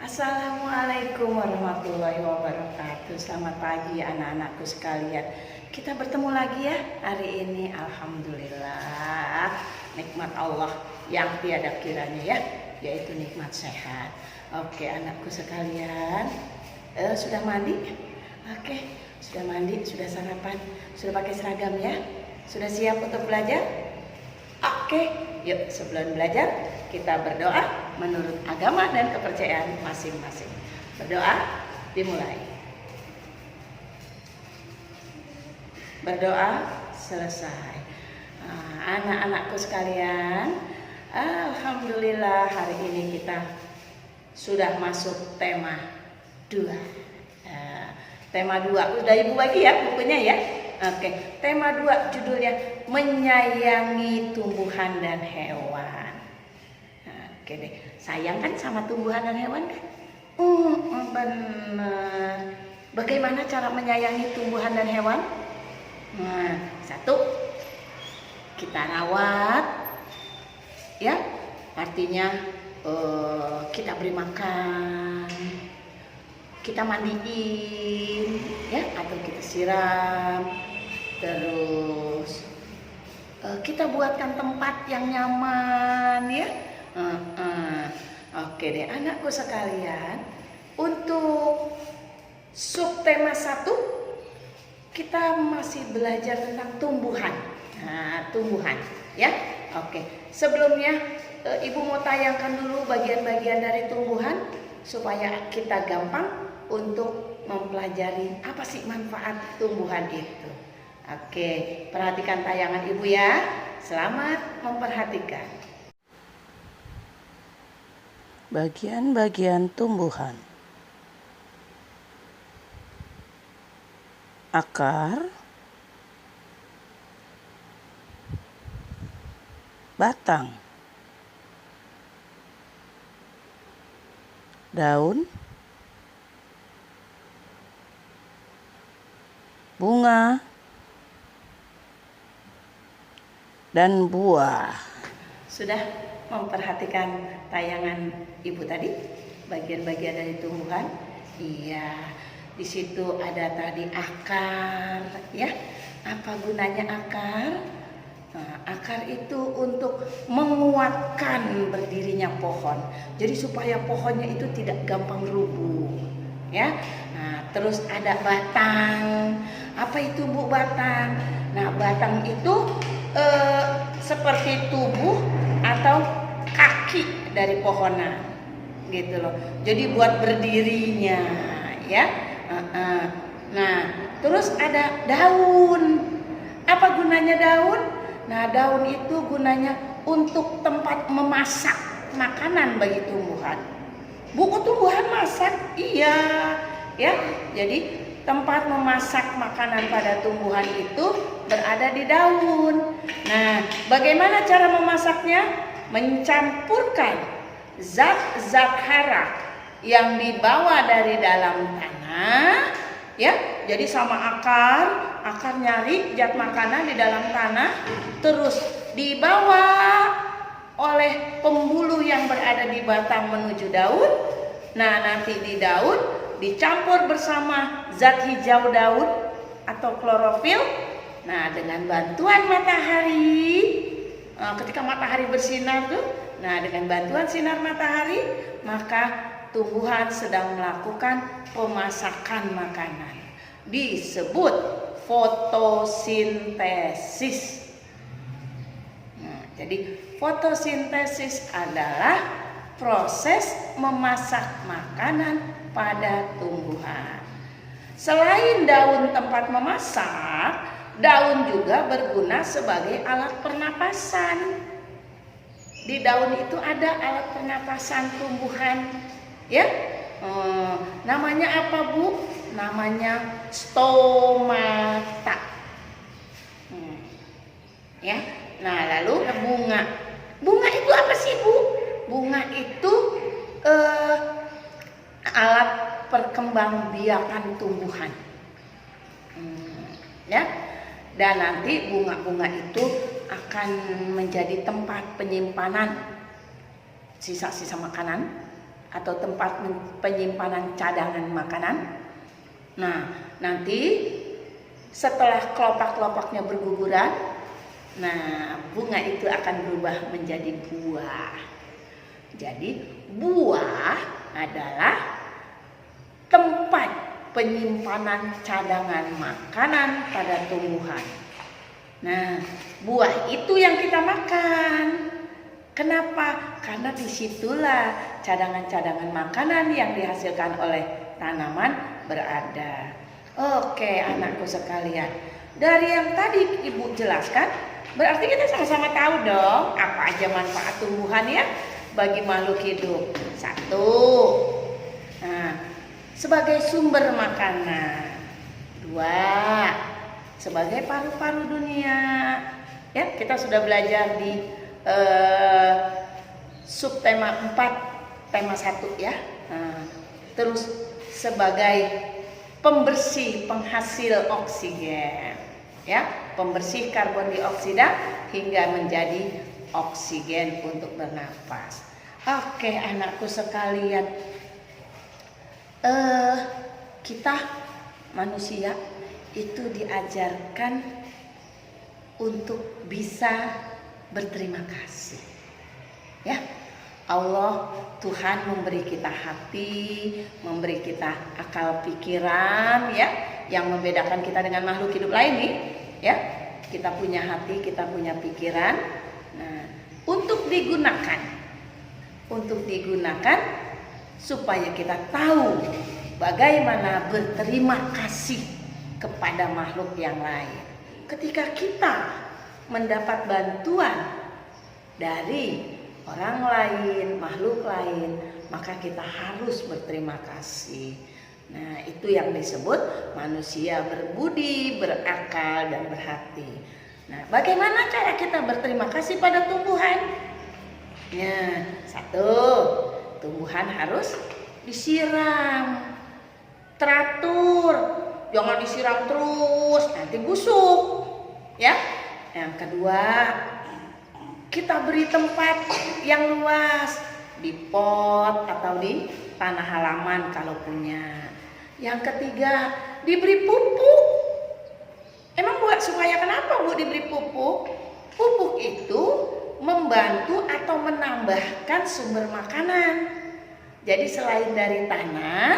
Assalamualaikum warahmatullahi wabarakatuh. Selamat pagi anak-anakku sekalian. Kita bertemu lagi ya hari ini. Alhamdulillah, nikmat Allah yang tiada kiranya ya, yaitu nikmat sehat. Oke anakku sekalian, sudah mandi? Oke, sudah mandi, sudah sarapan, sudah pakai seragam ya? Sudah siap untuk belajar? Oke, yuk sebelum belajar kita berdoa menurut agama dan kepercayaan masing-masing. Berdoa dimulai. Berdoa selesai. Anak-anakku sekalian, alhamdulillah hari ini kita sudah masuk tema 2. Tema 2 udah ibu bagi ya bukunya ya. Oke, tema 2 judulnya menyayangi tumbuhan dan hewan. Oke deh, sayang kan sama tumbuhan dan hewan kan? Benar. Bagaimana cara menyayangi tumbuhan dan hewan? Nah, 1, kita rawat, ya, artinya kita beri makan, kita mandiin, ya, atau kita siram, terus kita buatkan tempat yang nyaman, ya. Oke deh anakku sekalian, untuk subtema 1 kita masih belajar tentang tumbuhan. Tumbuhan ya. Oke, sebelumnya ibu mau tayangkan dulu bagian-bagian dari tumbuhan supaya kita gampang untuk mempelajari apa sih manfaat tumbuhan itu. Oke, perhatikan tayangan ibu ya. Selamat memperhatikan. Bagian-bagian tumbuhan: akar, batang, daun, bunga, dan buah. Sudah memperhatikan tayangan ibu tadi, bagian-bagian dari tumbuhan? Iya, di situ ada tadi akar, ya. Apa gunanya akar? Nah, akar itu untuk menguatkan berdirinya pohon. Jadi supaya pohonnya itu tidak gampang rubuh, ya. Nah, terus ada batang. Apa itu Bu batang? Nah, batang itu seperti tubuh atau kaki dari pohonan, gitu loh. Jadi buat berdirinya, ya. Nah, terus ada daun. Apa gunanya daun? Nah, daun itu gunanya untuk tempat memasak makanan bagi tumbuhan. Bu, tumbuhan masak? Iya, ya. Jadi tempat memasak makanan pada tumbuhan itu berada di daun. Nah, bagaimana cara memasaknya? Mencampurkan zat-zat hara yang dibawa dari dalam tanah, ya. Jadi sama akar nyari zat makanan di dalam tanah, terus dibawa oleh pembuluh yang berada di batang menuju daun. Nah, nanti di daun dicampur bersama zat hijau daun atau klorofil. Nah, dengan bantuan matahari, ketika matahari bersinar tuh, nah dengan bantuan sinar matahari, maka tumbuhan sedang melakukan pemasakan makanan. Disebut fotosintesis. Nah, jadi fotosintesis adalah proses memasak makanan pada tumbuhan. Selain daun tempat memasak, daun juga berguna sebagai alat pernapasan. Di daun itu ada alat pernapasan tumbuhan, ya. Namanya apa Bu? Namanya stomata. Ya. Nah, lalu bunga. Bunga itu apa sih Bu? Bunga itu alat perkembangbiakan tumbuhan. Ya. Dan nanti bunga-bunga itu akan menjadi tempat penyimpanan sisa-sisa makanan atau tempat penyimpanan cadangan makanan. Nah, nanti setelah kelopak-kelopaknya berguguran, nah bunga itu akan berubah menjadi buah. Jadi buah adalah tempat penyimpanan cadangan makanan pada tumbuhan. Nah, buah itu yang kita makan. Kenapa? Karena disitulah cadangan-cadangan makanan yang dihasilkan oleh tanaman berada. Oke, anakku sekalian, dari yang tadi Ibu jelaskan, berarti kita sama-sama tahu dong apa aja manfaat tumbuhan ya bagi makhluk hidup. Satu, nah, sebagai sumber makanan. Dua, sebagai paru-paru dunia. Ya, kita sudah belajar di subtema 4 tema 1 ya. Nah, terus sebagai pembersih penghasil oksigen ya, pembersih karbon dioksida hingga menjadi oksigen untuk bernapas. Oke, anakku sekalian, kita manusia itu diajarkan untuk bisa berterima kasih ya. Allah Tuhan memberi kita hati, memberi kita akal pikiran ya, yang membedakan kita dengan makhluk hidup lain nih ya. Kita punya hati, kita punya pikiran. Nah, untuk digunakan supaya kita tahu bagaimana berterima kasih kepada makhluk yang lain. Ketika kita mendapat bantuan dari orang lain, makhluk lain, maka kita harus berterima kasih. Nah, itu yang disebut manusia berbudi, berakal, dan berhati. Nah, bagaimana cara kita berterima kasih pada tumbuhan? Ya, satu, tumbuhan harus disiram, teratur, jangan disiram terus, nanti busuk. Ya, yang kedua, kita beri tempat yang luas di pot atau di tanah halaman kalau punya. Yang ketiga, diberi pupuk. Emang buat supaya kenapa Bu diberi pupuk? Pupuk itu membantu atau menambahkan sumber makanan. Jadi selain dari tanah,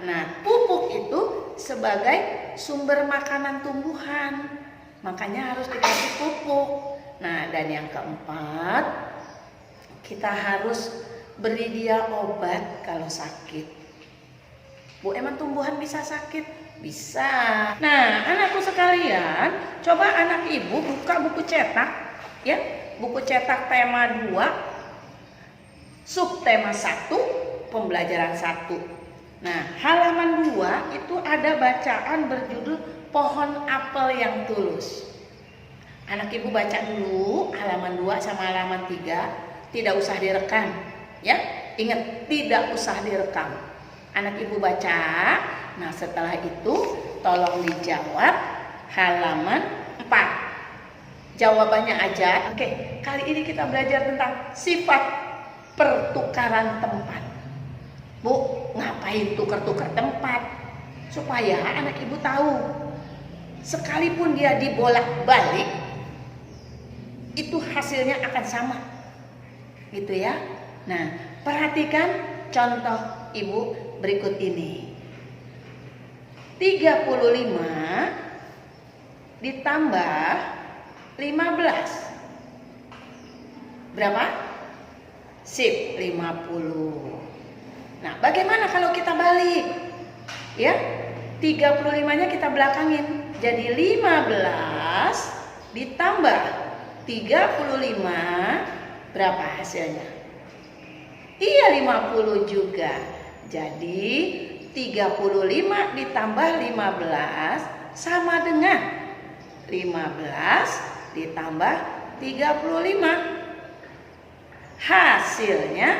nah pupuk itu sebagai sumber makanan tumbuhan. Makanya harus dikasih pupuk. Nah, dan yang keempat, kita harus beri dia obat kalau sakit. Bu, emang tumbuhan bisa sakit? Bisa. Nah, anakku sekalian, coba anak ibu buka buku cetak ya, buku cetak tema 2, subtema 1, pembelajaran 1. Nah, halaman 2 itu ada bacaan berjudul Pohon Apel yang Tulus. Anak ibu baca dulu halaman 2 sama halaman 3, tidak usah direkam ya. Ingat, tidak usah direkam. Anak ibu baca, nah setelah itu tolong dijawab halaman 4. Jawabannya aja. Oke, kali ini kita belajar tentang sifat pertukaran tempat. Bu, ngapain tukar-tukar tempat? Supaya anak ibu tahu, sekalipun dia dibolak-balik, itu hasilnya akan sama gitu ya. Nah, perhatikan contoh ibu berikut ini. 35 ditambah 15 berapa? Sip, 50. Nah, bagaimana kalau kita balik ya? 35-nya kita belakangin, jadi 15 ditambah 35 berapa hasilnya? Iya, 50 juga. Jadi 35 ditambah 15 sama dengan 15 ditambah 35. Hasilnya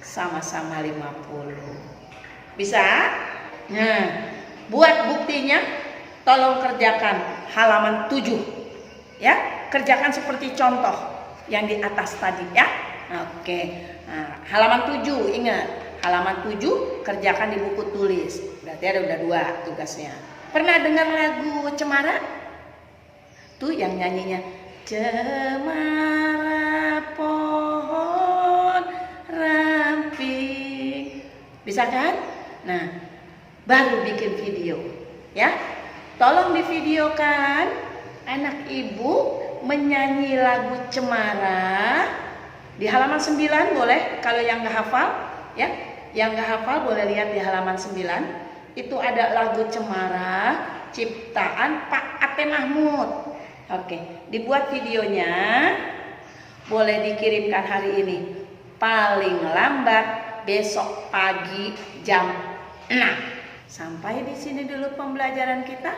sama-sama 50. Bisa? Nah, buat buktinya tolong kerjakan halaman 7 ya. Kerjakan seperti contoh yang di atas tadi ya. Oke. Nah, halaman 7, ingat, halaman 7 kerjakan di buku tulis. Berarti ada udah 2 tugasnya. Pernah dengar lagu Cemara? Tuh yang nyanyinya Cemara pohon ramping. Bisa kan? Nah, baru bikin video ya. Tolong divideokan anak ibu menyanyi lagu Cemara di halaman 9 boleh, kalau yang nggak hafal ya. Yang nggak hafal boleh lihat di halaman 9. Itu ada lagu Cemara ciptaan Pak Ate Mahmud. Oke, dibuat videonya, boleh dikirimkan hari ini. Paling lambat besok pagi jam 6. Sampai di sini dulu pembelajaran kita.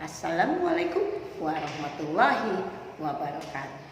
Assalamualaikum warahmatullahi wabarakatuh.